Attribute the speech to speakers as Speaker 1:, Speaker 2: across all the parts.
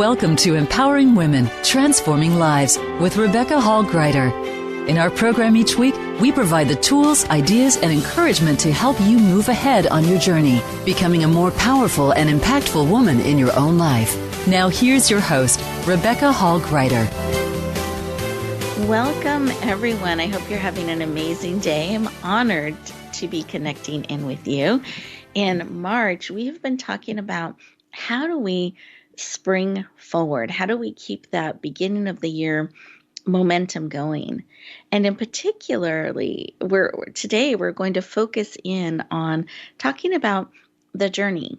Speaker 1: Welcome to Empowering Women, Transforming Lives with Rebecca Hall-Greider. In our program each week, we provide the tools, ideas, and encouragement to help you move ahead on your journey, becoming a more powerful and impactful woman in your own life. Now here's your host, Rebecca Hall-Greider.
Speaker 2: Welcome, everyone. I hope you're having an amazing day. I'm honored to be connecting in with you. In March, we have been talking about how do we spring forward? How do we keep that beginning of the year momentum going? And in particularly, today we're going to focus in on talking about the journey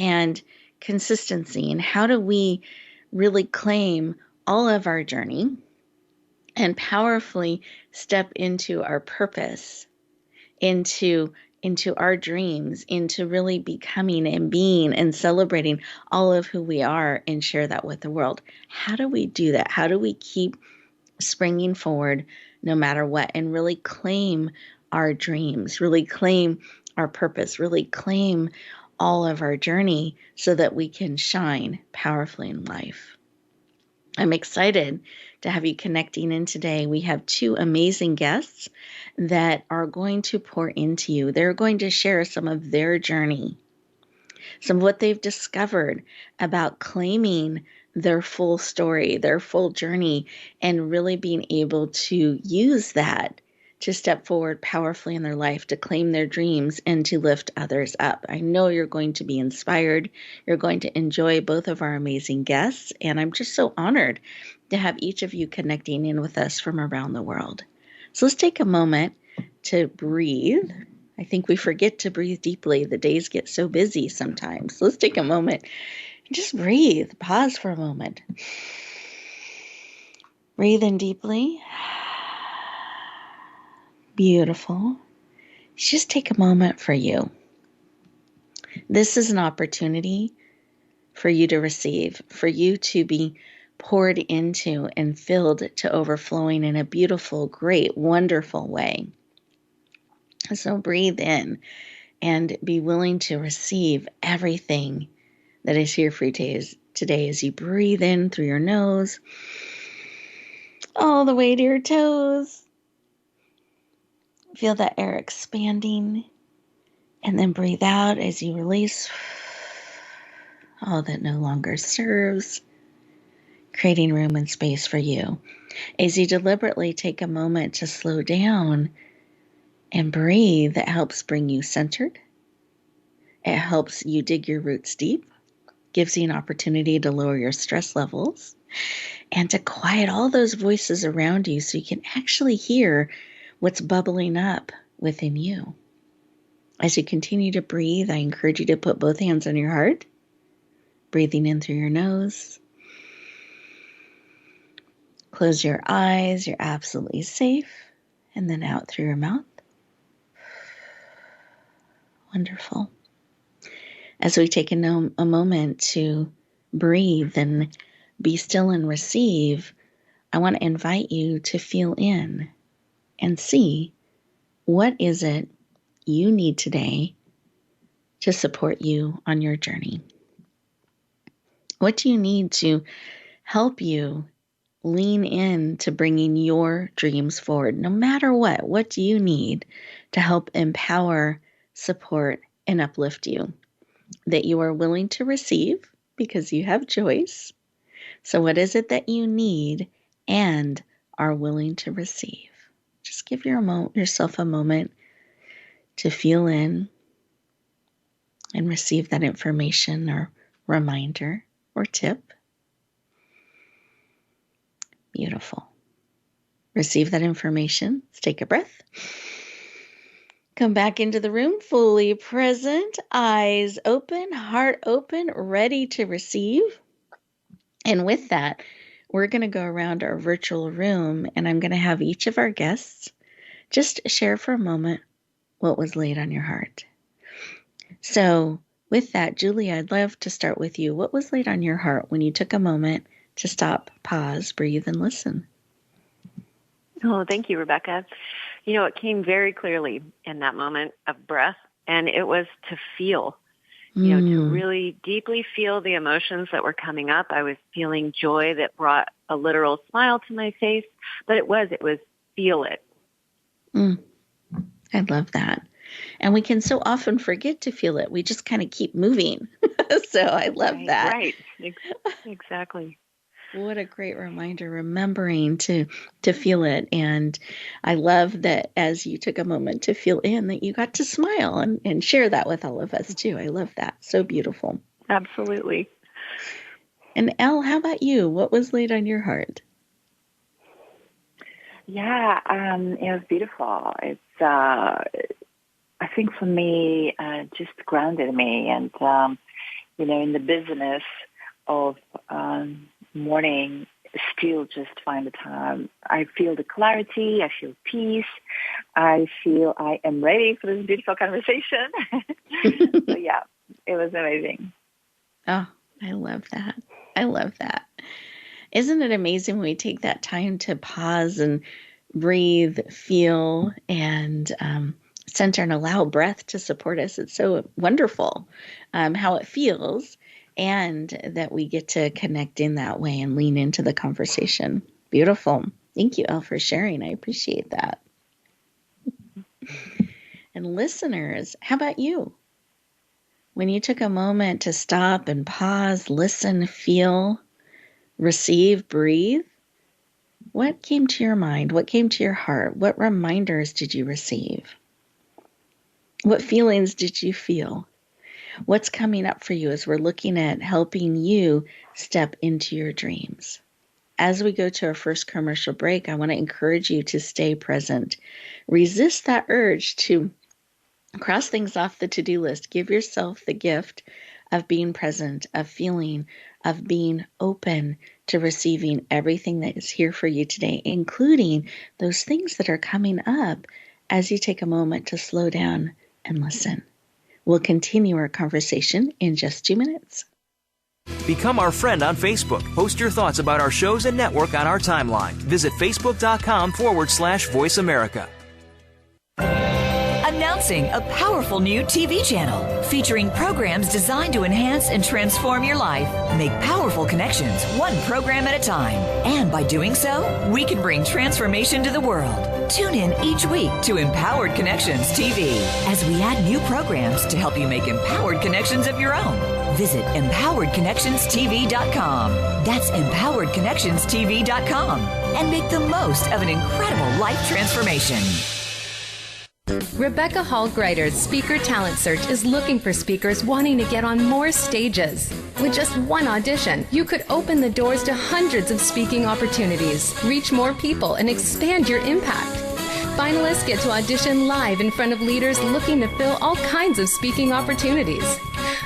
Speaker 2: and consistency, and how do we really claim all of our journey and powerfully step into our purpose, into our dreams, into really becoming and being and celebrating all of who we are and share that with the world. How do we do that? How do we keep springing forward no matter what and really claim our dreams, really claim our purpose, really claim all of our journey so that we can shine powerfully in life? I'm excited to have you connecting in today. We have two amazing guests that are going to pour into you. They're going to share some of their journey, some of what they've discovered about claiming their full story, their full journey, and really being able to use that to step forward powerfully in their life, to claim their dreams, and to lift others up. I know you're going to be inspired. You're going to enjoy both of our amazing guests, and I'm just so honored to have each of you connecting in with us from around the world. So let's take a moment to breathe. I think we forget to breathe deeply. The days get so busy sometimes. So let's take a moment and just breathe. Pause for a moment. Breathe in deeply. Beautiful. Just take a moment for you. This is an opportunity for you to receive, for you to be poured into and filled to overflowing in a beautiful, great, wonderful way. So breathe in and be willing to receive everything that is here for you today as you breathe in through your nose, all the way to your toes. Feel that air expanding, and then breathe out as you release all that no longer serves, creating room and space for you. As you deliberately take a moment to slow down and breathe, that helps bring you centered. It helps you dig your roots deep, gives you an opportunity to lower your stress levels, and to quiet all those voices around you so you can actually hear what's bubbling up within you. As you continue to breathe, I encourage you to put both hands on your heart, breathing in through your nose. Close your eyes, you're absolutely safe, and then out through your mouth. Wonderful. As we take a moment to breathe and be still and receive, I want to invite you to feel in and see, what is it you need today to support you on your journey? What do you need to help you lean in to bringing your dreams forward? No matter what do you need to help empower, support, and uplift you that you are willing to receive because you have choice? So what is it that you need and are willing to receive? Just give yourself a moment to feel in and receive that information or reminder or tip. Beautiful. Receive that information. Let's take a breath. Come back into the room fully present, eyes open, heart open, ready to receive. And with that, we're going to go around our virtual room, and I'm going to have each of our guests just share for a moment what was laid on your heart. So with that, Julie, I'd love to start with you. What was laid on your heart when you took a moment to stop, pause, breathe, and listen?
Speaker 3: Oh, thank you, Rebecca. You know, it came very clearly in that moment of breath, and it was to feel. to really deeply feel the emotions that were coming up. I was feeling joy that brought a literal smile to my face, but it was feel it.
Speaker 2: I love that. And we can so often forget to feel it. We just kind of keep moving. So I love that.
Speaker 3: Right. Exactly.
Speaker 2: What a great reminder, remembering to feel it. And I love that as you took a moment to feel in, that you got to smile and share that with all of us too. I love that. So beautiful.
Speaker 3: Absolutely.
Speaker 2: And Elle, how about you? What was laid on your heart?
Speaker 4: Yeah, it was beautiful. It's, I think for me, just grounded me. And, in the business of morning, still just find the time. I feel the clarity. I feel peace. I feel I am ready for this beautiful conversation. So, yeah, it was amazing.
Speaker 2: Oh, I love that. I love that. Isn't it amazing when we take that time to pause and breathe, feel, and center and allow breath to support us? It's so wonderful how it feels, and that we get to connect in that way and lean into the conversation. Beautiful. Thank you, Elle, for sharing. I appreciate that. And listeners, how about you? When you took a moment to stop and pause, listen, feel, receive, breathe, what came to your mind? What came to your heart? What reminders did you receive? What feelings did you feel? What's coming up for you as we're looking at helping you step into your dreams? As we go to our first commercial break, I want to encourage you to stay present. Resist that urge to cross things off the to-do list. Give yourself the gift of being present, of feeling, of being open to receiving everything that is here for you today, including those things that are coming up as you take a moment to slow down and listen. We'll continue our conversation in just 2 minutes.
Speaker 5: Become our friend on Facebook. Post your thoughts about our shows and network on our timeline. Visit facebook.com/Voice America.
Speaker 6: Announcing a powerful new TV channel featuring programs designed to enhance and transform your life. Make powerful connections, one program at a time. And by doing so, we can bring transformation to the world. Tune in each week to Empowered Connections TV as we add new programs to help you make empowered connections of your own. Visit empoweredconnectionstv.com. That's empoweredconnectionstv.com. And make the most of an incredible life transformation.
Speaker 7: Rebecca Hall-Greider's Speaker Talent Search is looking for speakers wanting to get on more stages. With just one audition, you could open the doors to hundreds of speaking opportunities, reach more people, and expand your impact. Finalists get to audition live in front of leaders looking to fill all kinds of speaking opportunities.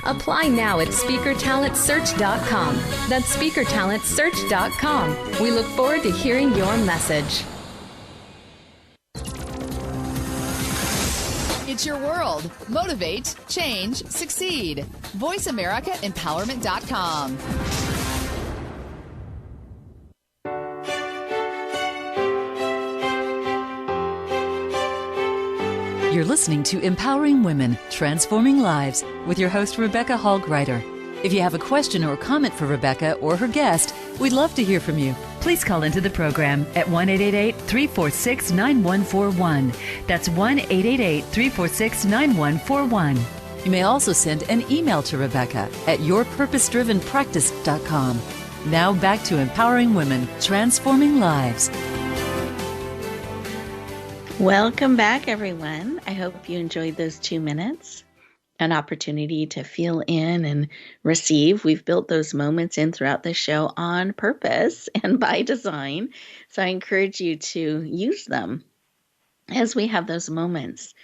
Speaker 7: Apply now at SpeakerTalentSearch.com. That's SpeakerTalentSearch.com. We look forward to hearing your message.
Speaker 8: It's your world. Motivate, change, succeed. VoiceAmericaEmpowerment.com.
Speaker 1: You're listening to Empowering Women, Transforming Lives with your host, Rebecca Hall-Greider. If you have a question or comment for Rebecca or her guest, we'd love to hear from you. Please call into the program at 1-888-346-9141. That's 1-888-346-9141. You may also send an email to Rebecca at yourpurposedrivenpractice.com. Now back to Empowering Women, Transforming Lives.
Speaker 2: Welcome back, everyone. I hope you enjoyed those 2 minutes. An opportunity to feel in and receive. We've built those moments in throughout the show on purpose and by design. So I encourage you to use them as we have those moments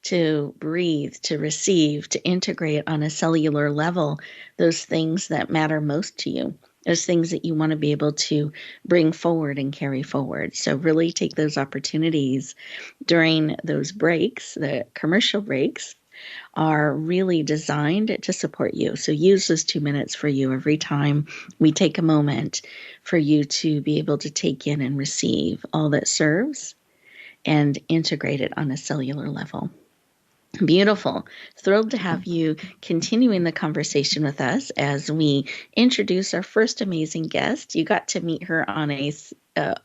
Speaker 2: to breathe, to receive, to integrate on a cellular level those things that matter most to you, those things that you want to be able to bring forward and carry forward. So really take those opportunities during those breaks, the commercial breaks, are really designed to support you. So use those 2 minutes for you every time we take a moment for you to be able to take in and receive all that serves and integrate it on a cellular level. Beautiful. Thrilled to have you continuing the conversation with us as we introduce our first amazing guest. You got to meet her on a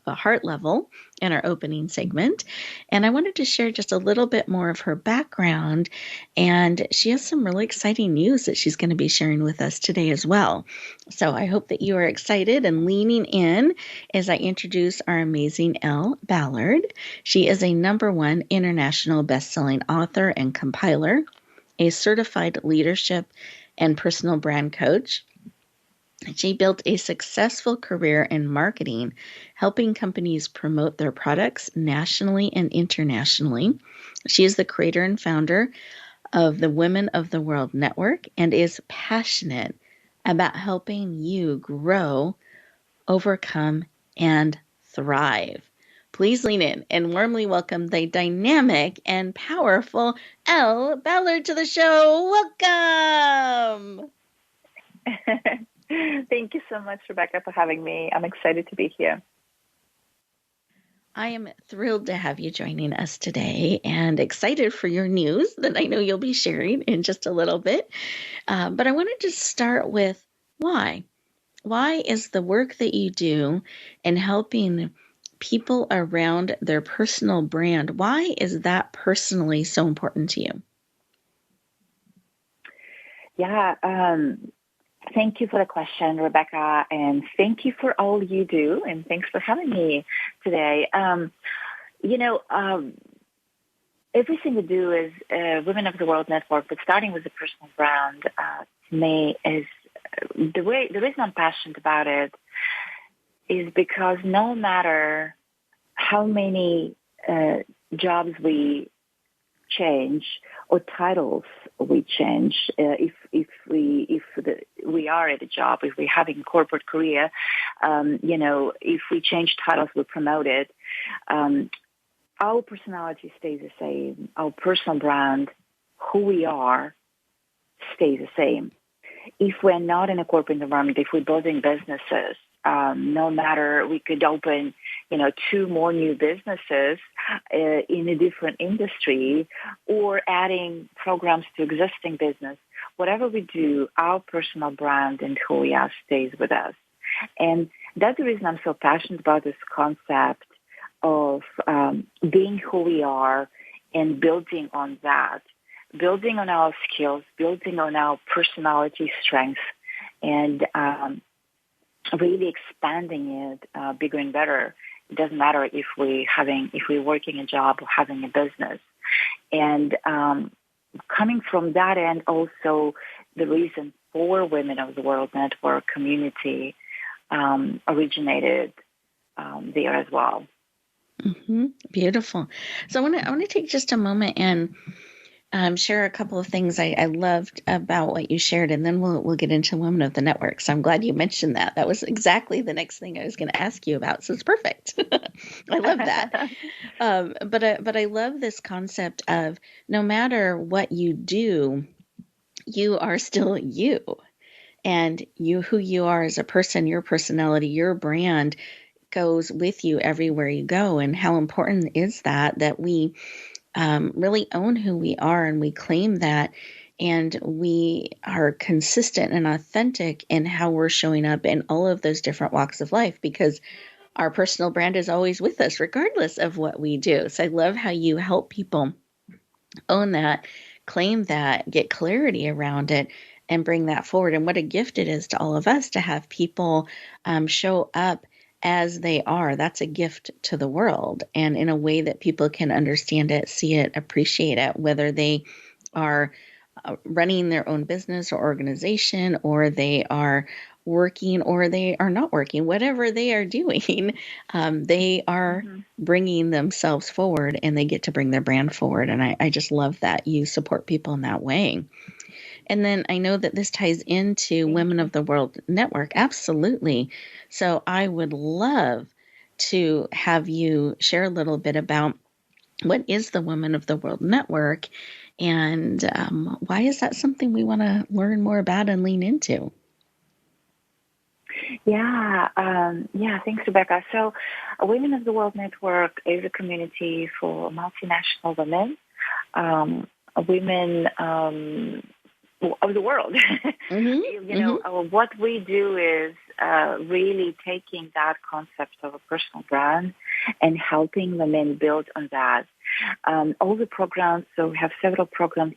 Speaker 2: heart level in our opening segment. And I wanted to share just a little bit more of her background. And she has some really exciting news that she's going to be sharing with us today as well. So I hope that you are excited and leaning in as I introduce our amazing Elle Ballard. She is a #1 international best-selling author and compiler, a certified leadership and personal brand coach. She built a successful career in marketing, helping companies promote their products nationally and internationally. She is the creator and founder of the Women of the World Network and is passionate about helping you grow, overcome, and thrive. Please lean in and warmly welcome the dynamic and powerful Elle Ballard to the show. Welcome!
Speaker 4: Thank you so much, Rebecca, for having me. I'm excited to be here.
Speaker 2: I am thrilled to have you joining us today and excited for your news that I know you'll be sharing in just a little bit. But I wanted to start with why. Why is the work that you do in helping people around their personal brand, why is that personally so important to you?
Speaker 4: Yeah, thank you for the question, Rebecca, and thank you for all you do, and thanks for having me today. Everything we do is Women of the World Network, but starting with the personal brand, to me is the reason I'm passionate about it is because no matter how many jobs we change or titles we change, if we are at a job, if we're having a corporate career, if we change titles, we promote it. Our personality stays the same. Our personal brand, who we are, stays the same. If we're not in a corporate environment, if we're building businesses, no matter we could open, 2 more new businesses in a different industry or adding programs to existing business, whatever we do, our personal brand and who we are stays with us. And that's the reason I'm so passionate about this concept of being who we are and building on that, building on our skills, building on our personality strengths, and really expanding it bigger and better. It doesn't matter if we're working a job or having a business. And coming from that end, also the reason for Women of the World Network community originated there as well.
Speaker 2: Mm-hmm. Beautiful. So I want to take just a moment and share a couple of things I loved about what you shared, and then we'll get into Women of the Network. So I'm glad you mentioned that. That was exactly the next thing I was going to ask you about. So it's perfect. I love that. But I love this concept of no matter what you do, you are still you, and who you are as a person, your personality, your brand goes with you everywhere you go. And how important is that we really own who we are and we claim that, and we are consistent and authentic in how we're showing up in all of those different walks of life, because our personal brand is always with us regardless of what we do. So I love how you help people own that, claim that, get clarity around it, and bring that forward. And what a gift it is to all of us to have people show up as they are. That's a gift to the world, and in a way that people can understand it, see it, appreciate it, whether they are running their own business or organization, or they are working or they are not working, whatever they are doing, they are bringing themselves forward, and they get to bring their brand forward. And I just love that you support people in that way. And then I know that this ties into Women of the World Network. Absolutely. So I would love to have you share a little bit about what is the Women of the World Network, and why is that something we want to learn more about and lean into?
Speaker 4: Yeah, thanks, Rebecca. So Women of the World Network is a community for multinational women women of the world. What we do is really taking that concept of a personal brand and helping women build on that. All the programs, so we have several programs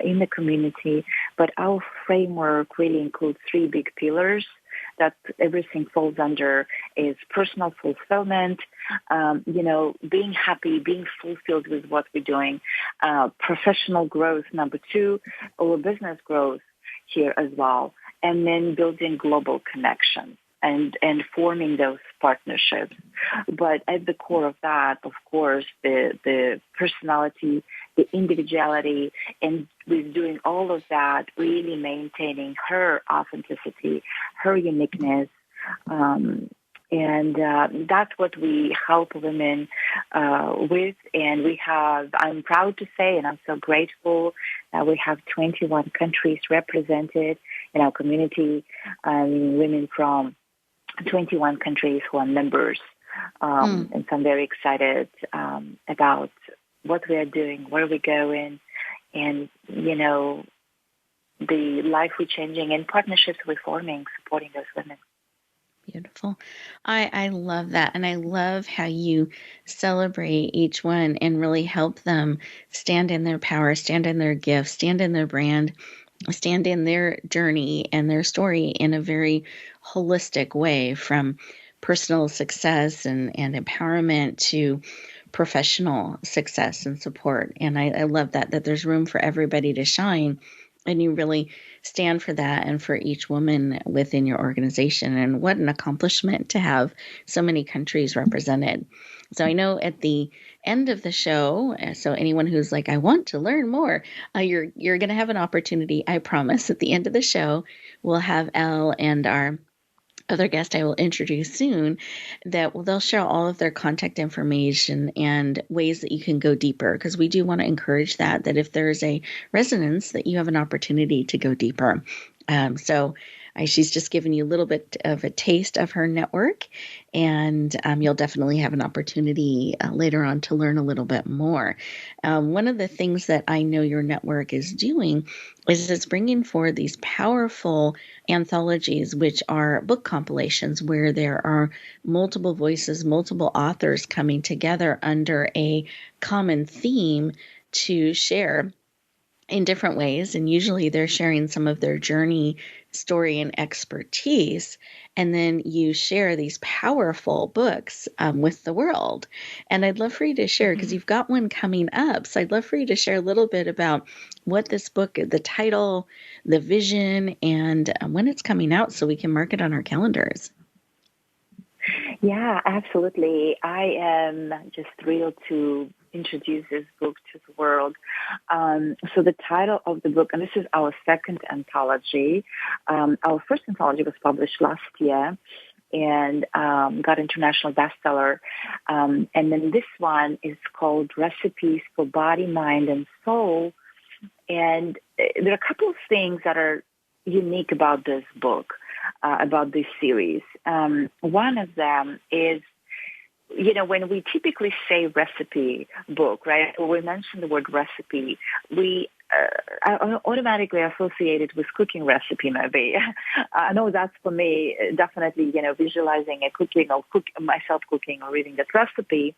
Speaker 4: in the community, but our framework really includes 3 big pillars that everything falls under is personal fulfillment, being happy, being fulfilled with what we're doing, professional growth, number 2, or business growth here as well, and then building global connections and forming those partnerships. But at the core of that, of course, the personality, the individuality, and with doing all of that, really maintaining her authenticity, her uniqueness, and that's what we help women with. And we have, I'm proud to say, and I'm so grateful that we have 21 countries represented in our community, women from 21 countries who are members. And so I'm very excited about what we are doing, where we're going, and, the life we're changing and partnerships we're forming, supporting those women.
Speaker 2: Beautiful. I love that. And I love how you celebrate each one and really help them stand in their power, stand in their gifts, stand in their brand, stand in their journey and their story in a very holistic way, from personal success and empowerment to professional success and support. And I love that there's room for everybody to shine. And you really stand for that and for each woman within your organization. And what an accomplishment to have so many countries represented. So I know at the end of the show, so anyone who's like, I want to learn more, you're going to have an opportunity, I promise. At the end of the show, we'll have Elle and our other guest I will introduce soon, that they'll share all of their contact information and ways that you can go deeper, because we do want to encourage that if there's a resonance, that you have an opportunity to go deeper. She's just given you a little bit of a taste of her network, and you'll definitely have an opportunity later on to learn a little bit more. One of the things that I know your network is doing is it's bringing forward these powerful anthologies, which are book compilations where there are multiple voices, multiple authors coming together under a common theme to share in different ways. And usually they're sharing some of their journey, story, and expertise. And then you share these powerful books with the world. And I'd love for you to share, because you've got one coming up. So I'd love for you to share a little bit about what this book, the title, the vision, and when it's coming out so we can mark it on our calendars.
Speaker 4: Yeah, absolutely. I am just thrilled to introduce this book to the world. So the title of the book, and this is our second anthology. Our first anthology was published last year and got international bestseller. And then this one is called Recipes for Body, Mind, and Soul. And there are a couple of things that are unique about this book, about this series. One of them is, when we typically say recipe book, right, or we mention the word recipe, we automatically associate it with cooking recipe, maybe. I know that's for me, definitely, visualizing a cooking or myself cooking or reading that recipe.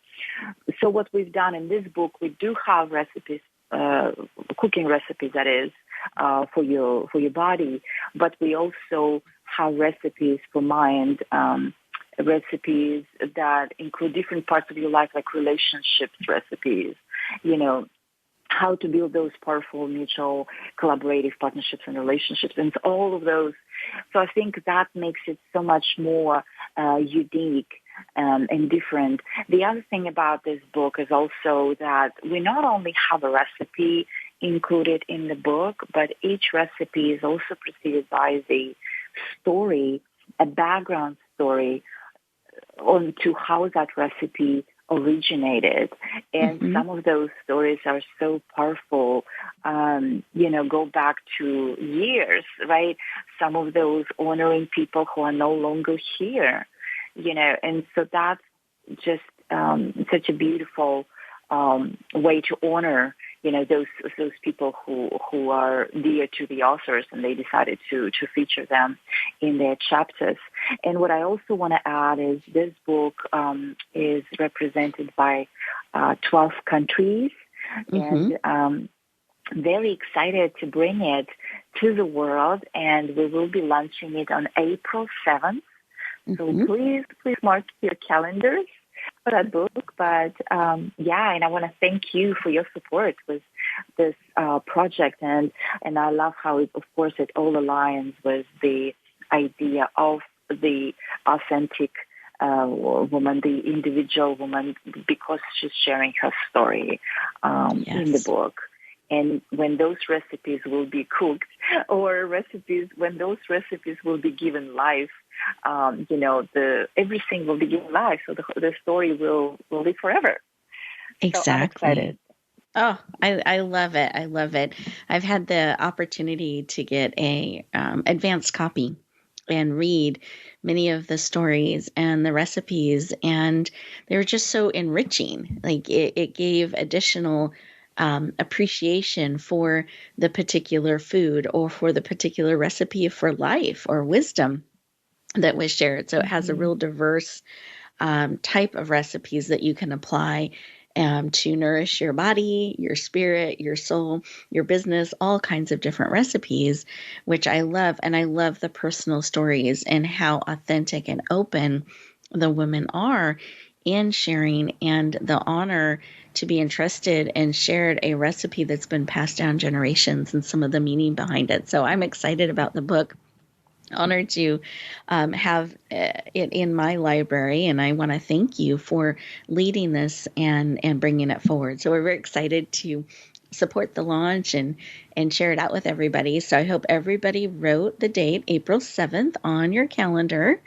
Speaker 4: So what we've done in this book, we do have recipes, cooking recipes, that is, for your body, but we also have recipes for mind, recipes that include different parts of your life, like relationships recipes, how to build those powerful mutual collaborative partnerships and relationships, and all of those. So I think that makes it so much more unique and different. The other thing about this book is also that we not only have a recipe included in the book, but each recipe is also preceded by the story, a background story on to how that recipe originated. And some of those stories are so powerful, go back to years, right? Some of those honoring people who are no longer here, and so that's just such a beautiful way to honor, those people who are dear to the authors, and they decided to feature them in their chapters. And what I also want to add is this book is represented by 12 countries, and very excited to bring it to the world, and we will be launching it on April 7th. So please mark your calendars for that book. But and I want to thank you for your support with this project, and I love how it all aligns with the idea of the authentic woman, the individual woman, because she's sharing her story in the book. And when those recipes will be cooked, or when those recipes will be given life, everything will be given life. So the story will live forever.
Speaker 2: Exactly.
Speaker 4: So I'm excited.
Speaker 2: Oh, I love it. I love it. I've had the opportunity to get a advanced copy and read many of the stories and the recipes, and they were just so enriching. Like it gave additional appreciation for the particular food or for the particular recipe for life or wisdom that was shared. So it has a real diverse type of recipes that you can apply to nourish your body, your spirit, your soul, your business, all kinds of different recipes, which I love. And I love the personal stories and how authentic and open the women are in sharing, and the honor to be entrusted and shared a recipe that's been passed down generations and some of the meaning behind it. So I'm excited about the book. Honored to have it in my library, and I want to thank you for leading this and bringing it forward. So we're very excited to support the launch and share it out with everybody. So I hope everybody wrote the date, April 7th, on your calendar.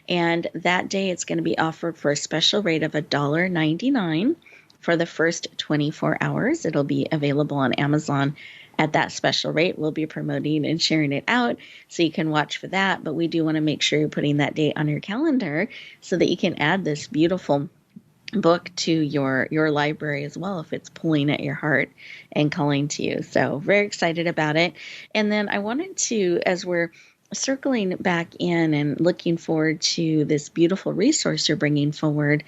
Speaker 2: And that day it's going to be offered for a special rate of $1.99 for the first 24 hours. It'll be available on Amazon at that special rate. We'll be promoting and sharing it out, so you can watch for that. But we do want to make sure you're putting that date on your calendar so that you can add this beautiful book to your library as well, if it's pulling at your heart and calling to you. So very excited about it. And then I wanted to, as we're circling back in and looking forward to this beautiful resource you're bringing forward,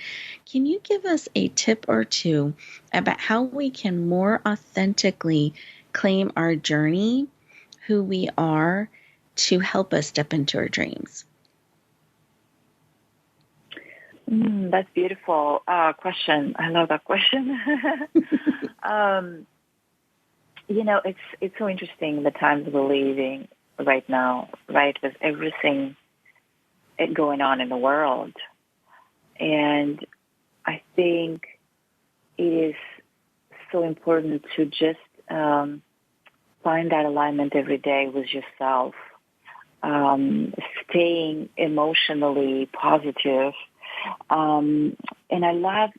Speaker 2: can you give us a tip or two about how we can more authentically claim our journey, who we are, to help us step into our dreams?
Speaker 4: That's beautiful question. I love that question. It's so interesting the times we're living right now, right, with everything going on in the world. And I think it is so important to just find that alignment every day with yourself, staying emotionally positive. And I love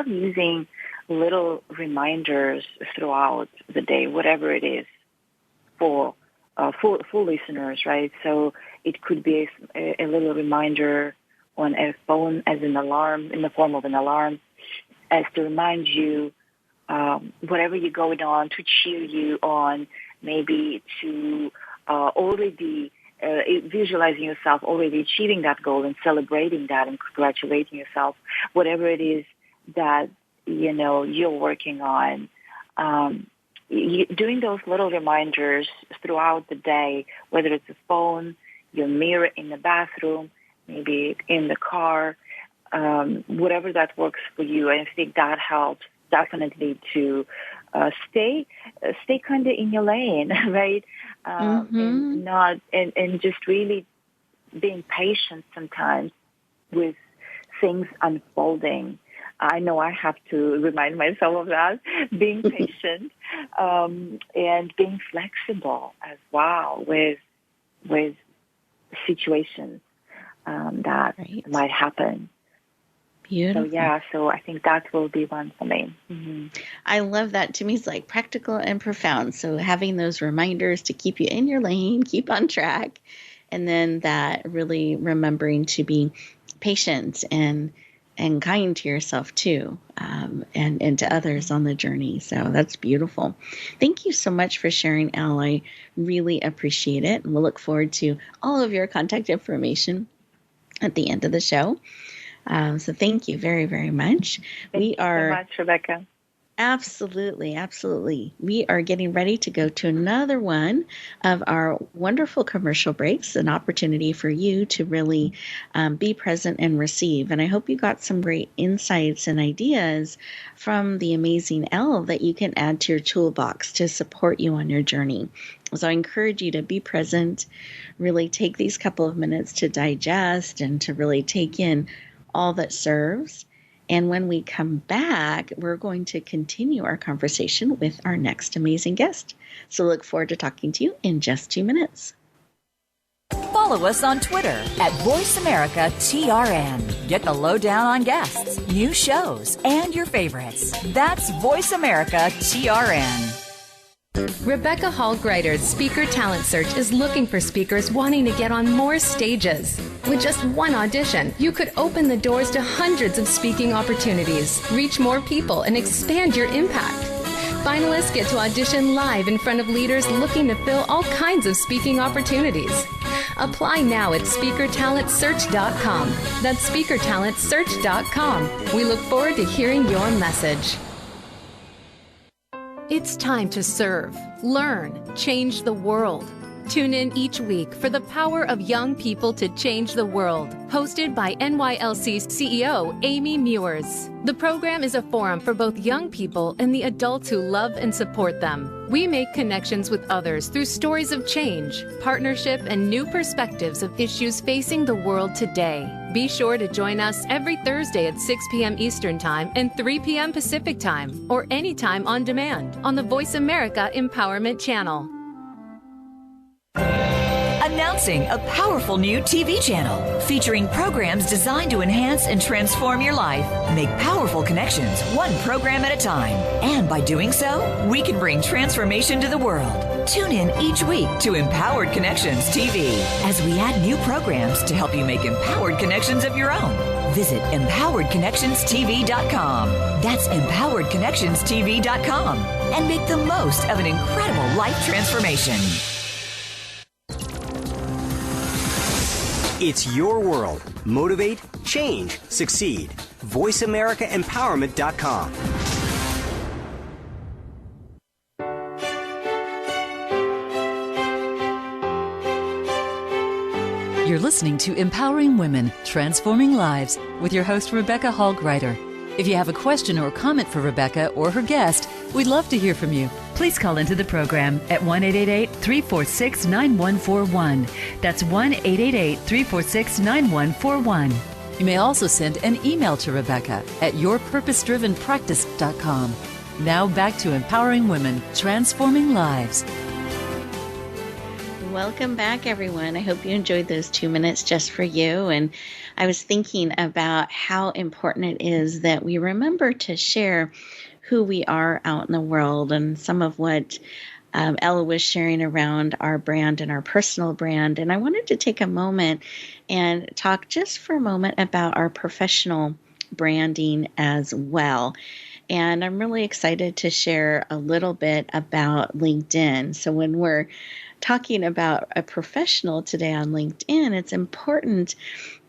Speaker 4: using little reminders throughout the day, whatever it is, for listeners, right? So it could be a little reminder on a phone as an alarm, in the form of an alarm, as to remind you whatever you're going on, to cheer you on, maybe to already visualizing yourself already achieving that goal and celebrating that and congratulating yourself, whatever it is that, you're working on. Doing those little reminders throughout the day, whether it's a phone, your mirror in the bathroom, maybe in the car, whatever that works for you. I think that helps definitely to stay kind of in your lane, right? And just really being patient sometimes with things unfolding. I know I have to remind myself of that, being patient and being flexible as well with situations that might happen.
Speaker 2: Beautiful.
Speaker 4: So I think that will be one for me.
Speaker 2: I love that. To me, it's like practical and profound. So having those reminders to keep you in your lane, keep on track, and then that really remembering to be patient and and kind to yourself too, and to others on the journey. So that's beautiful. Thank you so much for sharing, Al. I really appreciate it. And we'll look forward to all of your contact information at the end of the show. So thank you very, very much.
Speaker 4: Thank you so much, Rebecca.
Speaker 2: Absolutely. We are getting ready to go to another one of our wonderful commercial breaks, an opportunity for you to really be present and receive. And I hope you got some great insights and ideas from the amazing Elle that you can add to your toolbox to support you on your journey. So I encourage you to be present, really take these couple of minutes to digest and to really take in all that serves. And when we come back, we're going to continue our conversation with our next amazing guest. So look forward to talking to you in just 2 minutes.
Speaker 6: Follow us on Twitter at VoiceAmericaTRN. Get the lowdown on guests, new shows, and your favorites. That's VoiceAmericaTRN.
Speaker 7: Rebecca Hall Greider's Speaker Talent Search is looking for speakers wanting to get on more stages. With just one audition, you could open the doors to hundreds of speaking opportunities, reach more people, and expand your impact. Finalists get to audition live in front of leaders looking to fill all kinds of speaking opportunities. Apply now at SpeakerTalentSearch.com. That's SpeakerTalentSearch.com. We look forward to hearing your message. It's time to serve, learn, change the world. Tune in each week for the power of young people to change the world. Hosted by NYLC CEO Amy Mewers. The program is a forum for both young people and the adults who love and support them. We make connections with others through stories of change, partnership, and new perspectives of issues facing the world today. Be sure to join us every Thursday at 6 p.m. Eastern Time and 3 p.m. Pacific Time, or anytime on demand on the Voice America Empowerment Channel.
Speaker 6: Announcing a powerful new TV channel featuring programs designed to enhance and transform your life. Make powerful connections, one program at a time. And by doing so, we can bring transformation to the world. Tune in each week to Empowered Connections TV as we add new programs to help you make empowered connections of your own. Visit EmpoweredConnectionsTV.com. That's EmpoweredConnectionsTV.com. And make the most of an incredible life transformation.
Speaker 9: It's your world. Motivate, change, succeed. VoiceAmericaEmpowerment.com.
Speaker 1: You're listening to Empowering Women, Transforming Lives with your host, Rebecca Hall Greider. If you have a question or comment for Rebecca or her guest, we'd love to hear from you. Please call into the program at 1-888-346-9141. That's 1-888-346-9141. You may also send an email to Rebecca at yourpurposedrivenpractice.com. Now back to Empowering Women, Transforming Lives.
Speaker 2: Welcome back, everyone. I hope you enjoyed those 2 minutes just for you. And I was thinking about how important it is that we remember to share who we are out in the world, and some of what Ella was sharing around our brand and our personal brand. And I wanted to take a moment and talk just for a moment about our professional branding as well. And I'm really excited to share a little bit about LinkedIn. So when we're talking about a professional today on LinkedIn, it's important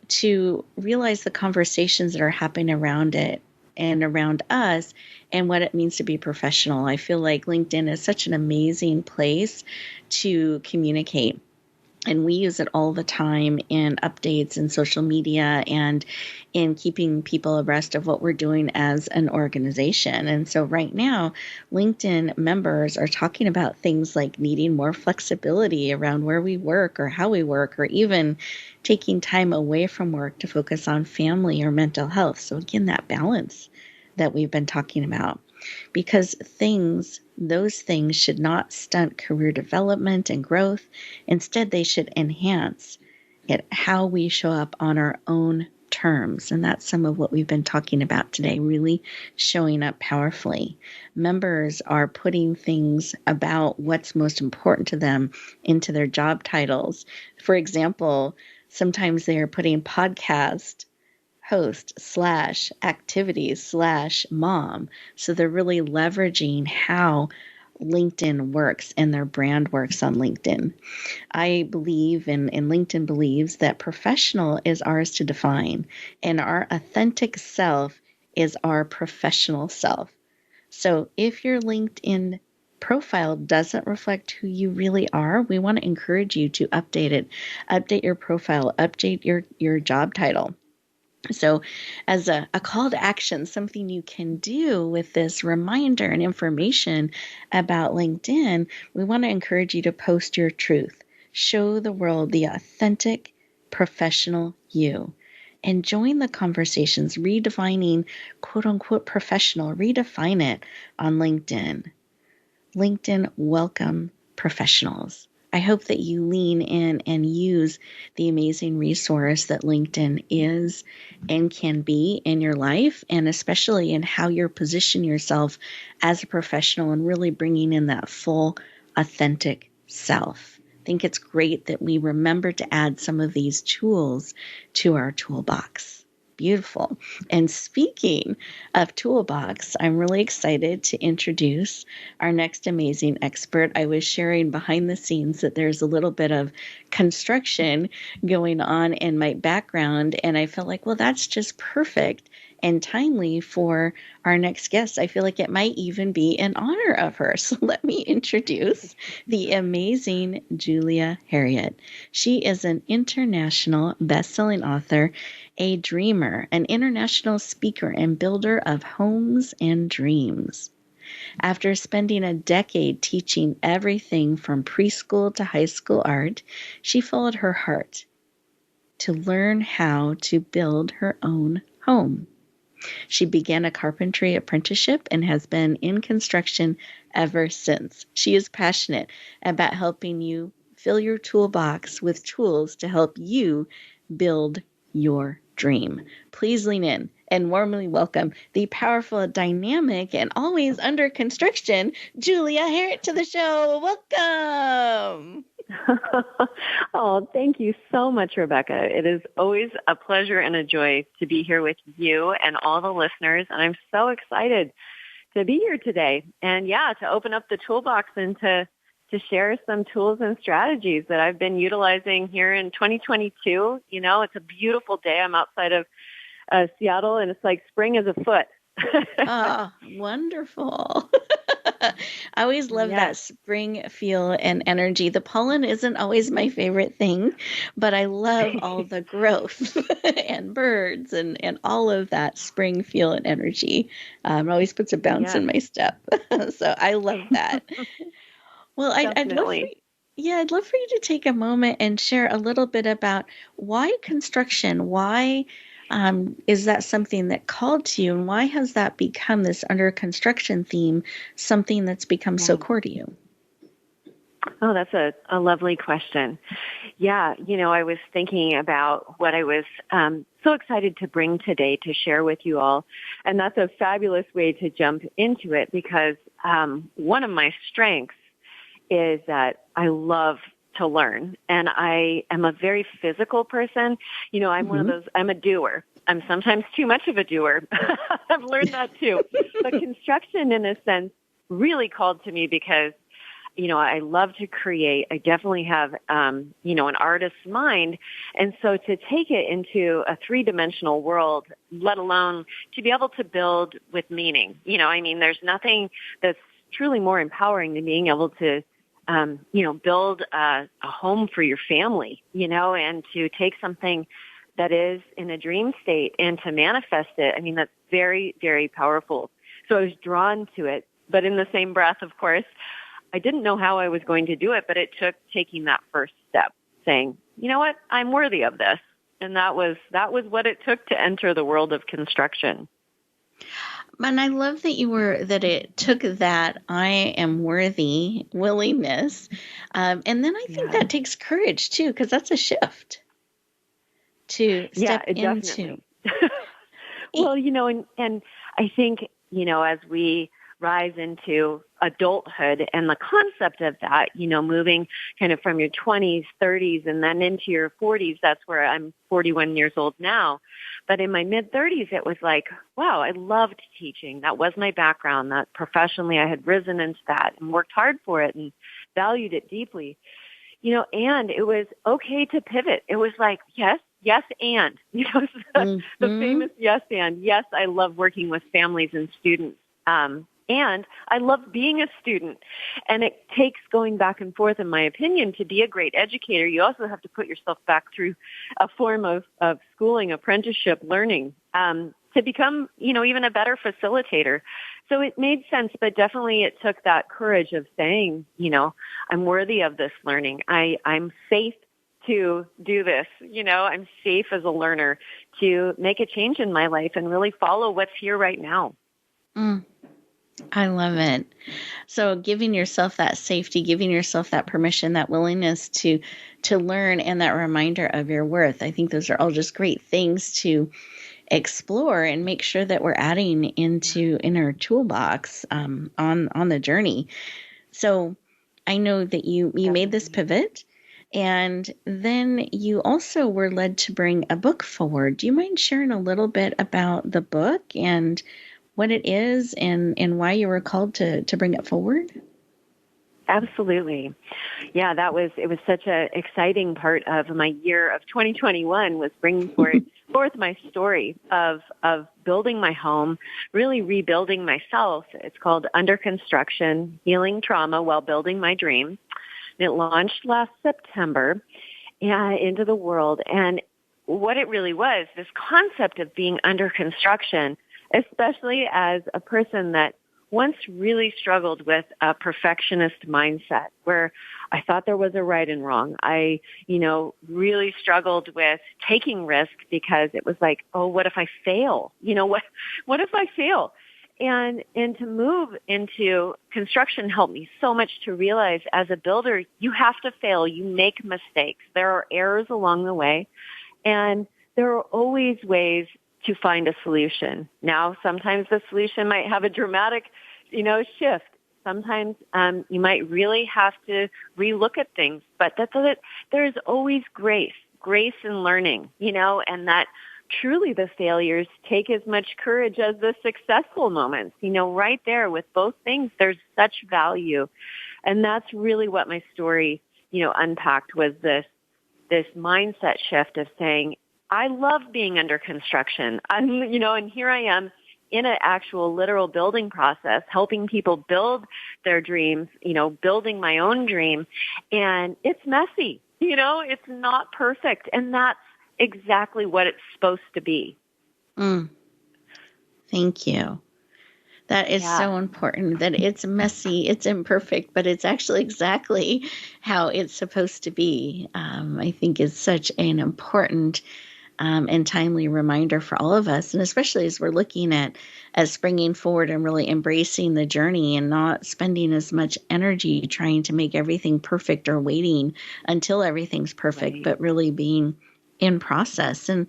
Speaker 2: to realize the conversations that are happening around it and around us and what it means to be professional. I feel like LinkedIn is such an amazing place to communicate. And we use it all the time in updates in social media and in keeping people abreast of what we're doing as an organization. And so right now, LinkedIn members are talking about things like needing more flexibility around where we work or how we work, or even taking time away from work to focus on family or mental health. So again, that balance that we've been talking about. Because those things should not stunt career development and growth. Instead, they should enhance how we show up on our own terms. And that's some of what we've been talking about today, really showing up powerfully. Members are putting things about what's most important to them into their job titles. For example, sometimes they are putting podcast host/activities/mom. So they're really leveraging how LinkedIn works and their brand works on LinkedIn. I believe, and LinkedIn believes, that professional is ours to define, and our authentic self is our professional self. So if your LinkedIn profile doesn't reflect who you really are, we want to encourage you to update it, update your profile, update your job title. So as a call to action, something you can do with this reminder and information about LinkedIn, we want to encourage you to post your truth. Show the world the authentic, professional you. And join the conversations, redefining quote unquote professional, redefine it on LinkedIn. LinkedIn welcome professionals. I hope that you lean in and use the amazing resource that LinkedIn is and can be in your life, and especially in how you're positioning yourself as a professional and really bringing in that full, authentic self. I think it's great that we remember to add some of these tools to our toolbox. Beautiful. And speaking of toolbox, I'm really excited to introduce our next amazing expert. I was sharing behind the scenes that there's a little bit of construction going on in my background, and I felt like, well, that's just perfect and timely for our next guest. I feel like it might even be in honor of her. So let me introduce the amazing Julia Harriet. She is an international best-selling author, a dreamer, an international speaker, and builder of homes and dreams. After spending a decade teaching everything from preschool to high school art, she followed her heart to learn how to build her own home. She began a carpentry apprenticeship and has been in construction ever since. She is passionate about helping you fill your toolbox with tools to help you build your dream. Please lean in and warmly welcome the powerful, dynamic, and always under construction, Julia Herrett, to the show. Welcome.
Speaker 3: Oh, thank you so much, Rebecca. It is always a pleasure and a joy to be here with you and all the listeners. And I'm so excited to be here today. And to open up the toolbox and to share some tools and strategies that I've been utilizing here in 2022. You know, it's a beautiful day. I'm outside of Seattle, and it's like spring is afoot.
Speaker 2: Oh, wonderful. I always love that spring feel and energy. The pollen isn't always my favorite thing, but I love all the growth and birds and all of that spring feel and energy. It always puts a bounce in my step. So I love that. Well, I'd love for you to take a moment and share a little bit about why construction, why is that something that called to you, and why has that become this under construction theme, something that's become so core to you?
Speaker 3: Oh, that's a lovely question. Yeah, I was thinking about what I was so excited to bring today to share with you all, and that's a fabulous way to jump into it because one of my strengths is that I love to learn. And I am a very physical person. I'm one of those, I'm a doer. I'm sometimes too much of a doer. I've learned that too. But construction, in a sense, really called to me because, I love to create. I definitely have, an artist's mind. And so to take it into a three-dimensional world, let alone to be able to build with meaning, there's nothing that's truly more empowering than being able to build a home for your family, and to take something that is in a dream state and to manifest it. That's very, very powerful. So I was drawn to it. But in the same breath, of course, I didn't know how I was going to do it, but it took taking that first step, saying, you know what, I'm worthy of this. And that was what it took to enter the world of construction.
Speaker 2: And I love that it took that I am worthy willingness. And then I think that takes courage too, because that's a shift to step into.
Speaker 3: Well, and I think, as we rise into adulthood and the concept of that, moving kind of from your 20s, 30s, and then into your 40s, that's where I'm 41 years old now. But in my mid-30s, it was like, wow, I loved teaching. That was my background. That professionally, I had risen into that and worked hard for it and valued it deeply. And it was okay to pivot. It was like, yes, and. The famous yes, and. Yes, I love working with families and students. And I love being a student. And it takes going back and forth, in my opinion, to be a great educator. You also have to put yourself back through a form of schooling, apprenticeship, learning, to become, even a better facilitator. So it made sense, but definitely it took that courage of saying, I'm worthy of this learning. I'm safe to do this. I'm safe as a learner to make a change in my life and really follow what's here right now.
Speaker 2: I love it. So giving yourself that safety, giving yourself that permission, that willingness to learn, and that reminder of your worth. I think those are all just great things to explore and make sure that we're adding in our toolbox on the journey. So I know that you made this pivot, and then you also were led to bring a book forward. Do you mind sharing a little bit about the book and what it is and why you were called to bring it forward?
Speaker 3: Absolutely. Yeah, it was such an exciting part of my year of 2021 was bringing forth my story of building my home, really rebuilding myself. It's called Under Construction, Healing Trauma While Building My Dream. And it launched last September into the world. And what it really was, this concept of being under construction, especially as a person that once really struggled with a perfectionist mindset where I thought there was a right and wrong. I, really struggled with taking risk because it was like, oh, what if I fail? What if I fail? And to move into construction helped me so much to realize as a builder, you have to fail. You make mistakes. There are errors along the way, and there are always ways to find a solution. Now, sometimes the solution might have a dramatic, shift. Sometimes you might really have to relook at things, but that's it. There's always grace in learning, and that truly the failures take as much courage as the successful moments. Right there with both things, there's such value. And that's really what my story, unpacked was this mindset shift of saying, I love being under construction. And here I am in an actual literal building process, helping people build their dreams, building my own dream. And it's messy, it's not perfect. And that's exactly what it's supposed to be.
Speaker 2: Thank you. That is so important, that it's messy, it's imperfect, but it's actually exactly how it's supposed to be. I think is such an important and timely reminder for all of us, and especially as we're looking at springing forward and really embracing the journey and not spending as much energy trying to make everything perfect or waiting until everything's perfect, right, but really being in process. And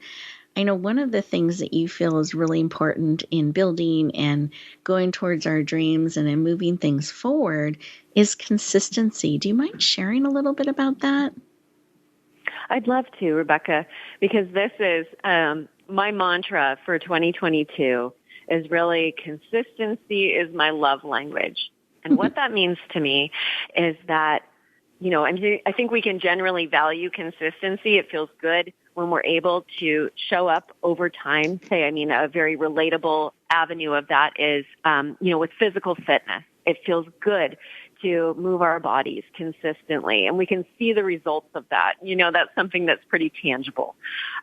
Speaker 2: I know one of the things that you feel is really important in building and going towards our dreams and in moving things forward is consistency. Do you mind sharing a little bit about that?
Speaker 3: I'd love to, Rebecca, because this is my mantra for 2022 is really consistency is my love language. And what that means to me is that, I think we can generally value consistency. It feels good when we're able to show up over time. A very relatable avenue of that is, with physical fitness. It feels good to move our bodies consistently, and we can see the results of that. That's something that's pretty tangible,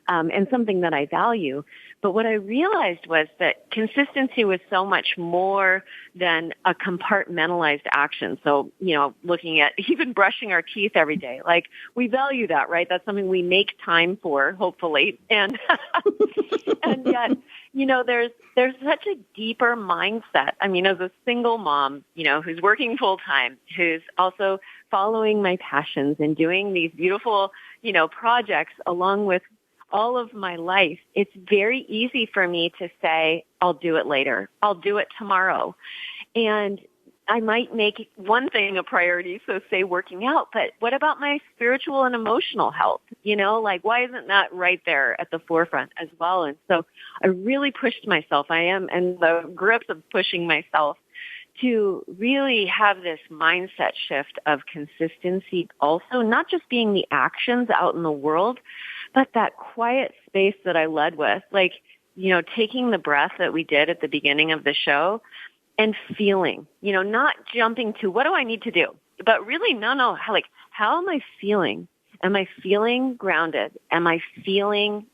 Speaker 3: and something that I value. But what I realized was that consistency was so much more than a compartmentalized action. So, looking at even brushing our teeth every day, like we value that, right? That's something we make time for, hopefully. And, and yet, there's such a deeper mindset. As a single mom, who's working full time, who's also following my passions and doing these beautiful, projects along with all of my life, it's very easy for me to say, I'll do it later. I'll do it tomorrow. And I might make one thing a priority, so say working out, but what about my spiritual and emotional health? Like why isn't that right there at the forefront as well? And so I really pushed myself. I am in the grips of pushing myself to really have this mindset shift of consistency also, not just being the actions out in the world, but that quiet space that I led with, like, taking the breath that we did at the beginning of the show and feeling, not jumping to what do I need to do, but really, no, how am I feeling? Am I feeling grounded? Am I feeling,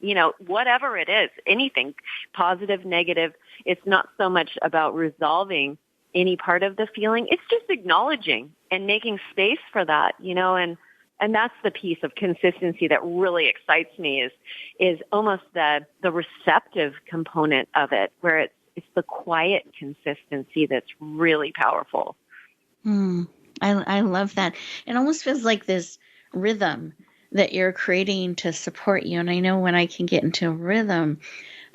Speaker 3: whatever it is, anything, positive, negative? It's not so much about resolving any part of the feeling. It's just acknowledging and making space for that, and that's the piece of consistency that really excites me is almost the receptive component of it, where it's the quiet consistency that's really powerful.
Speaker 2: I love that. It almost feels like this rhythm that you're creating to support you. And I know when I can get into a rhythm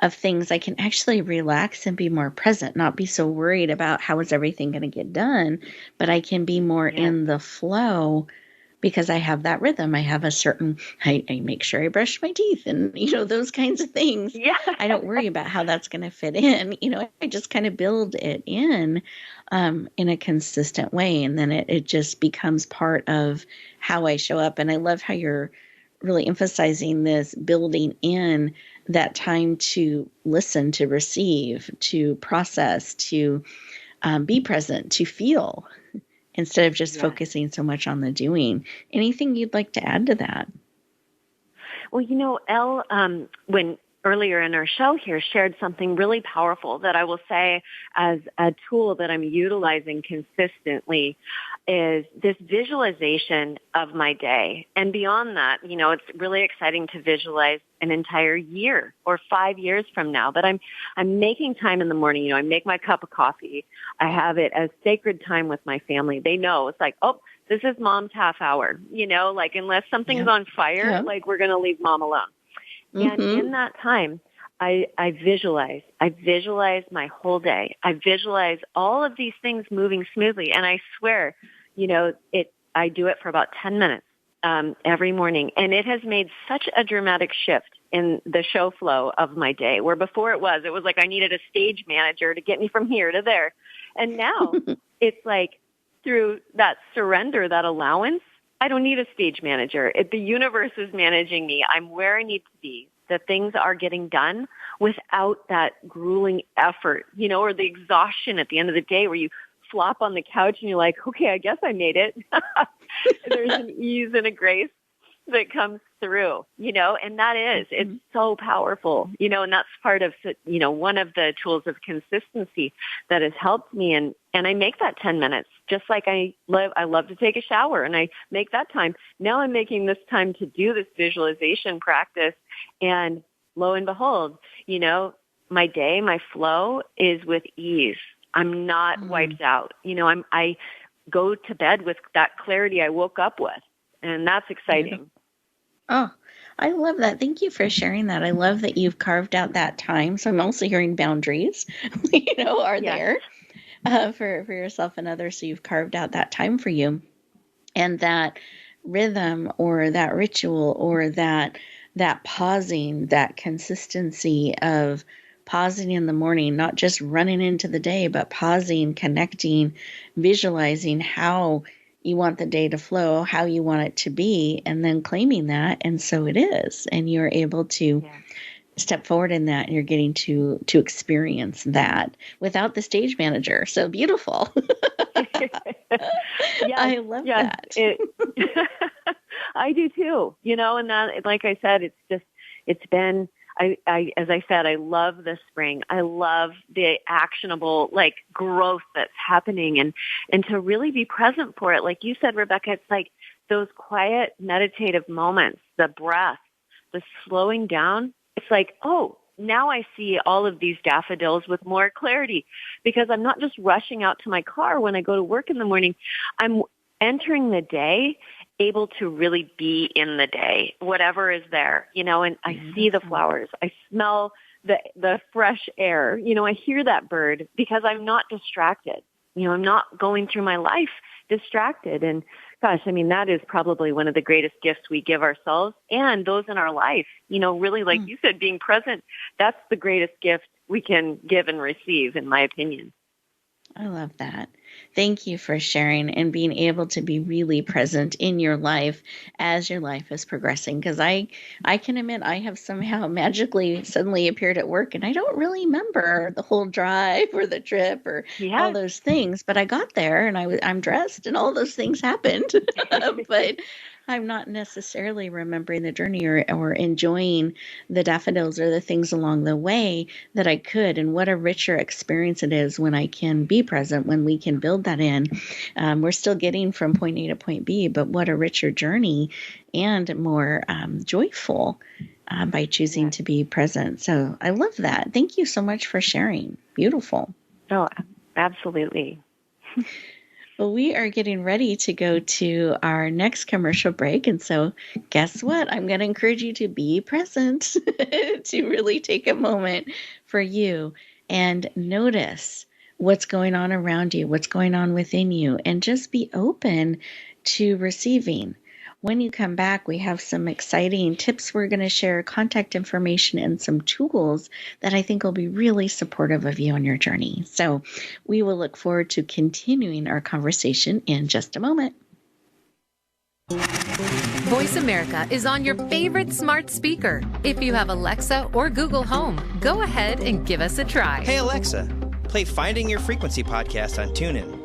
Speaker 2: of things, I can actually relax and be more present, not be so worried about how is everything going to get done, but I can be more in the flow because I have that rhythm. I have a certain, I make sure I brush my teeth and, those kinds of things.
Speaker 3: Yeah.
Speaker 2: I don't worry about how that's going to fit in. I just kind of build it in a consistent way. And then it just becomes part of how I show up. And I love how you're really emphasizing this building in that time to listen, to receive, to process, to be present, to feel, instead of just focusing so much on the doing. Anything you'd like to add to that?
Speaker 3: Well, Elle, when earlier in our show here shared something really powerful that I will say as a tool that I'm utilizing consistently is this visualization of my day. And beyond that, it's really exciting to visualize an entire year or 5 years from now. But I'm making time in the morning. I make my cup of coffee. I have it as sacred time with my family. They know it's like, oh, this is mom's half hour, unless something's on fire, we're going to leave mom alone. And in that time, I visualize my whole day. I visualize all of these things moving smoothly. And I swear, I do it for about 10 minutes every morning. And it has made such a dramatic shift in the show flow of my day, where before it was like I needed a stage manager to get me from here to there. And now it's like through that surrender, that allowance, I don't need a stage manager. The universe is managing me. I'm where I need to be. The things are getting done without that grueling effort, or the exhaustion at the end of the day where you flop on the couch and you're like, okay, I guess I made it. There's an ease and a grace that comes through, and that is, it's so powerful, and that's part of, one of the tools of consistency that has helped me. And I make that 10 minutes, just like I love to take a shower and I make that time. Now I'm making this time to do this visualization practice. And lo and behold, my day, my flow is with ease. I'm not wiped out. I go to bed with that clarity I woke up with. And that's exciting.
Speaker 2: Oh, I love that. Thank you for sharing that. I love that you've carved out that time. So I'm also hearing boundaries, are there for yourself and others. So you've carved out that time for you, and that rhythm or that ritual or that pausing, that consistency of pausing in the morning, not just running into the day, but pausing, connecting, visualizing how you want the day to flow, how you want it to be, and then claiming that. And so it is. And you're able to step forward in that, and you're getting to experience that without the stage manager. So beautiful. I love that.
Speaker 3: I do too, and that, like I said, it's been, as I said, I love the spring. I love the actionable, growth that's happening, and to really be present for it. Like you said, Rebecca, it's like those quiet meditative moments, the breath, the slowing down. It's like, oh, now I see all of these daffodils with more clarity, because I'm not just rushing out to my car when I go to work in the morning. I'm entering the day able to really be in the day, whatever is there, and I see the flowers. I smell the fresh air. I hear that bird because I'm not distracted. I'm not going through my life distracted. And gosh, I mean, that is probably one of the greatest gifts we give ourselves and those in our life. Really, like you said, being present, that's the greatest gift we can give and receive, in my opinion.
Speaker 2: I love that. Thank you for sharing and being able to be really present in your life as your life is progressing. Because I can admit I have somehow magically suddenly appeared at work and I don't really remember the whole drive or the trip or all those things. But I got there and I'm dressed and all those things happened. But I'm not necessarily remembering the journey or enjoying the daffodils or the things along the way that I could. And what a richer experience it is when I can be present, when we can build that in. We're still getting from point A to point B, but what a richer journey and more joyful by choosing to be present. So I love that. Thank you so much for sharing. Beautiful.
Speaker 3: Oh, absolutely.
Speaker 2: Well, we are getting ready to go to our next commercial break. And so guess what? I'm going to encourage you to be present, to really take a moment for you and notice what's going on around you, what's going on within you, and just be open to receiving. When you come back, we have some exciting tips we're going to share, contact information, and some tools that I think will be really supportive of you on your journey. So we will look forward to continuing our conversation in just a moment.
Speaker 7: Voice America is on your favorite smart speaker. If you have Alexa or Google Home, go ahead and give us a try.
Speaker 10: Hey, Alexa, play Finding Your Frequency podcast on TuneIn.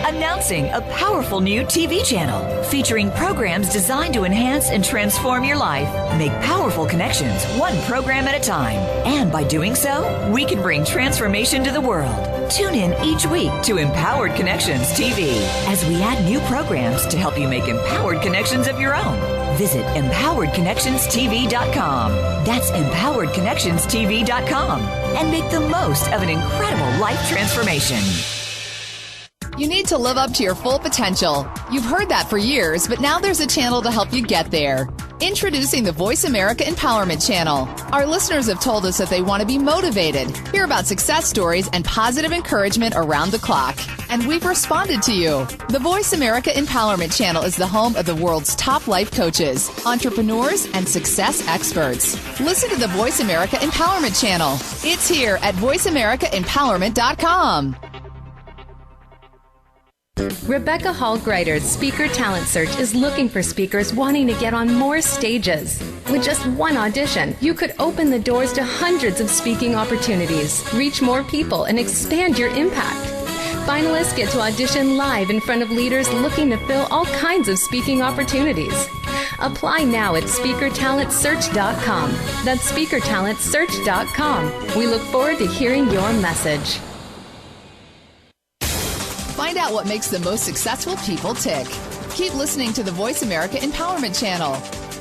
Speaker 6: Announcing a powerful new TV channel featuring programs designed to enhance and transform your life. Make powerful connections, one program at a time. And by doing so, we can bring transformation to the world. Tune in each week to Empowered Connections TV as we add new programs to help you make empowered connections of your own. Visit empoweredconnectionstv.com. That's empoweredconnectionstv.com. And make the most of an incredible life transformation.
Speaker 8: You need to live up to your full potential. You've heard that for years, but now there's a channel to help you get there. Introducing the Voice America Empowerment Channel. Our listeners have told us that they want to be motivated, hear about success stories, and positive encouragement around the clock. And we've responded to you. The Voice America Empowerment Channel is the home of the world's top life coaches, entrepreneurs, and success experts. Listen to the Voice America Empowerment Channel. It's here at voiceamericaempowerment.com.
Speaker 7: Rebecca Hall Greider's Speaker Talent Search is looking for speakers wanting to get on more stages. With just one audition, you could open the doors to hundreds of speaking opportunities, reach more people, and expand your impact. Finalists get to audition live in front of leaders looking to fill all kinds of speaking opportunities. Apply now at speakertalentsearch.com. That's speakertalentsearch.com. We look forward to hearing your message.
Speaker 8: Find out what makes the most successful people tick. Keep listening to the Voice America Empowerment Channel.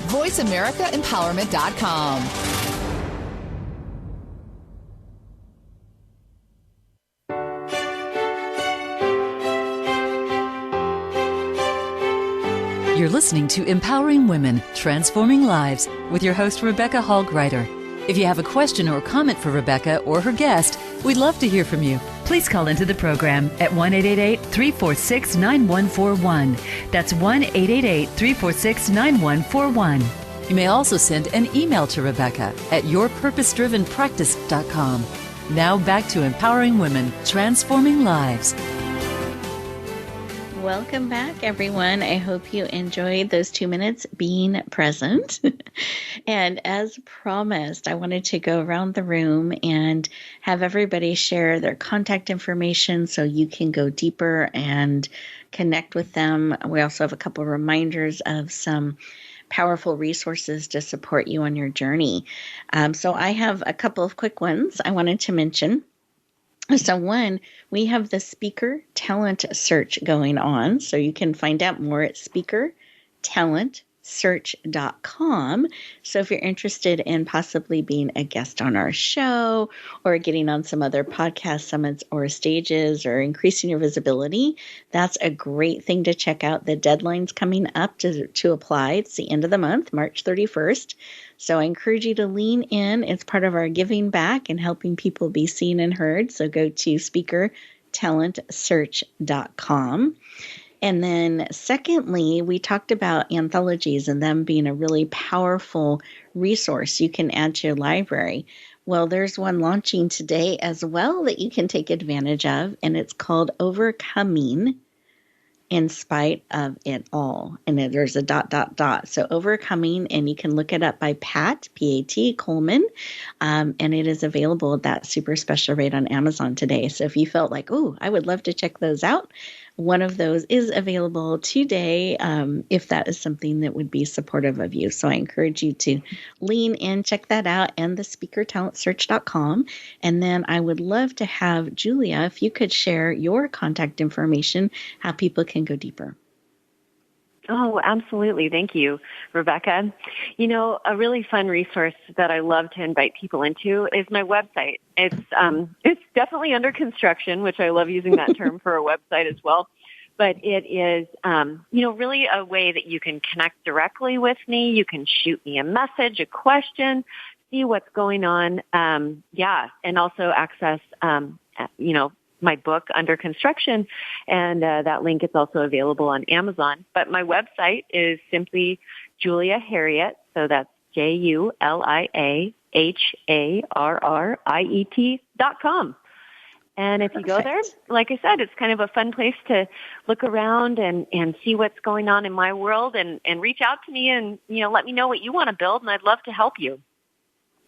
Speaker 8: voiceamericaempowerment.com.
Speaker 1: You're listening to Empowering Women, Transforming Lives with your host, Rebecca Hall Greider. If you have a question or comment for Rebecca or her guest, we'd love to hear from you. Please call into the program at 1-888-346-9141. That's 1-888-346-9141. You may also send an email to Rebecca at yourpurposedrivenpractice.com. Now back to Empowering Women, Transforming Lives.
Speaker 2: Welcome back, everyone. I hope you enjoyed those 2 minutes being present. And as promised, I wanted to go around the room and have everybody share their contact information so you can go deeper and connect with them. We also have a couple of reminders of some powerful resources to support you on your journey. So I have a couple of quick ones I wanted to mention. So one, we have the Speaker Talent Search going on. So you can find out more at speakertalentsearch.com. talentsearch.com. So if you're interested in possibly being a guest on our show or getting on some other podcast summits or stages or increasing your visibility, that's a great thing to check out. The deadline's coming up to apply. It's the end of the month, March 31st. So I encourage you to lean in. It's part of our giving back and helping people be seen and heard. So go to speakertalentsearch.com. And then secondly, we talked about anthologies and them being a really powerful resource you can add to your library. Well, there's one launching today as well that you can take advantage of, and it's called Overcoming in Spite of It All. And then there's a ... So Overcoming, and you can look it up by Pat, P-A-T, Coleman, and it is available at that super special rate on Amazon today. So if you felt like, oh, I would love to check those out, one of those is available today if that is something that would be supportive of you. So I encourage you to lean in, check that out, and the speakertalentsearch.com. And then I would love to have Julia, if you could share your contact information, how people can go deeper.
Speaker 3: Oh, absolutely. Thank you, Rebecca. You know, a really fun resource that I love to invite people into is my website. It's definitely under construction, which I love using that term for a website as well. But it is, really a way that you can connect directly with me. You can shoot me a message, a question, see what's going on. And also access, my book Under Construction, and that link is also available on Amazon. But my website is simply Julia Harriet, so that's JuliaHarriet.com. And if you go there, like I said, it's kind of a fun place to look around and see what's going on in my world and reach out to me and, let me know what you want to build, and I'd love to help you.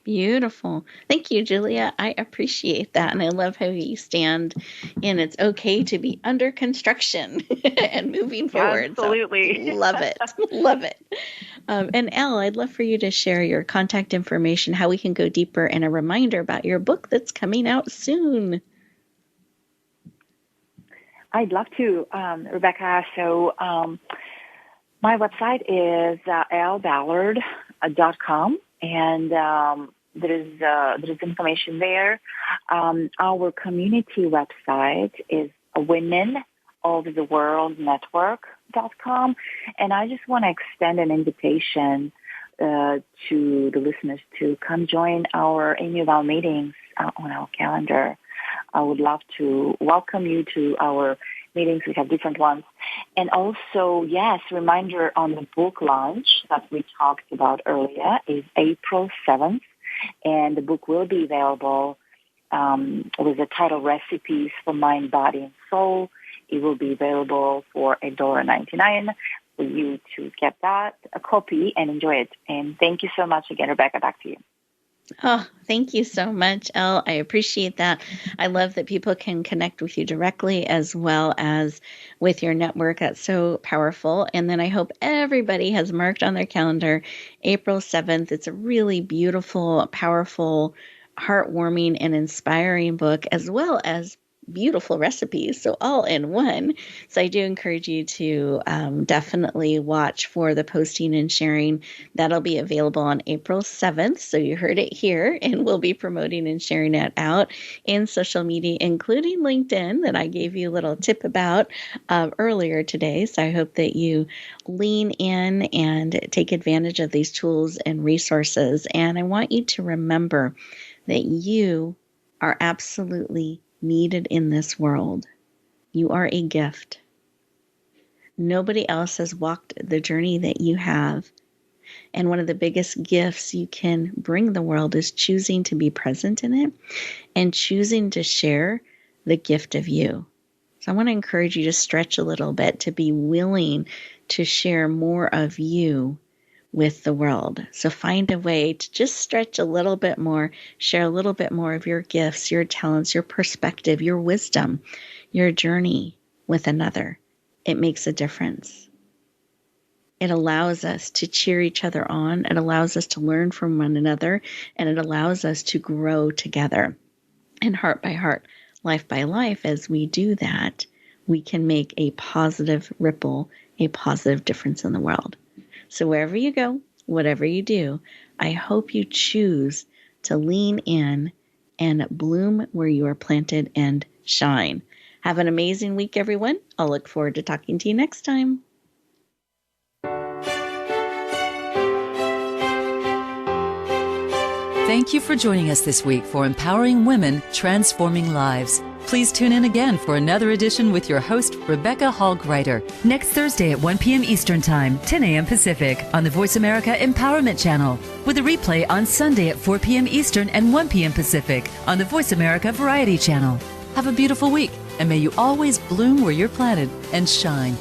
Speaker 2: Beautiful. Thank you, Julia. I appreciate that. And I love how you stand in it's okay to be under construction and moving forward.
Speaker 3: Absolutely.
Speaker 2: So, love it. Love it. And Elle, I'd love for you to share your contact information, how we can go deeper, and a reminder about your book that's coming out soon.
Speaker 4: I'd love to, Rebecca. So my website is lballard.com. And there is information there. Our community website is womenoftheworldnetwork.com. And I just want to extend an invitation to the listeners to come join our annual meetings on our calendar. I would love to welcome you to our meetings. We have different ones. And also, yes, reminder on the book launch that we talked about earlier is April 7th. And the book will be available with the title Recipes for Mind, Body, and Soul. It will be available for $1.99 for you to get that, a copy, and enjoy it. And thank you so much again, Rebecca. Back to you.
Speaker 2: Oh, thank you so much, Elle. I appreciate that. I love that people can connect with you directly as well as with your network. That's so powerful. And then I hope everybody has marked on their calendar April 7th. It's a really beautiful, powerful, heartwarming, and inspiring book, as well as beautiful recipes, so all in one. So I do encourage you to definitely watch for the posting and sharing. That'll be available on April 7th. So you heard it here, and we'll be promoting and sharing it out in social media, including LinkedIn, that I gave you a little tip about earlier today. So I hope that you lean in and take advantage of these tools and resources. And I want you to remember that you are absolutely needed in this world. You are a gift. Nobody else has walked the journey that you have. And one of the biggest gifts you can bring the world is choosing to be present in it and choosing to share the gift of you. So I want to encourage you to stretch a little bit, to be willing to share more of you with the world. So find a way to just stretch a little bit more, share a little bit more of your gifts, your talents, your perspective, your wisdom, your journey with another. It makes a difference. It allows us to cheer each other on. It allows us to learn from one another, and it allows us to grow together. And heart by heart, life by life, as we do that, we can make a positive ripple, a positive difference in the world. So wherever you go, whatever you do, I hope you choose to lean in and bloom where you are planted and shine. Have an amazing week, everyone. I'll look forward to talking to you next time.
Speaker 1: Thank you for joining us this week for Empowering Women, Transforming Lives. Please tune in again for another edition with your host, Rebecca Hall-Griter, next Thursday at 1 p.m. Eastern Time, 10 a.m. Pacific, on the Voice America Empowerment Channel, with a replay on Sunday at 4 p.m. Eastern and 1 p.m. Pacific on the Voice America Variety Channel. Have a beautiful week, and may you always bloom where you're planted and shine.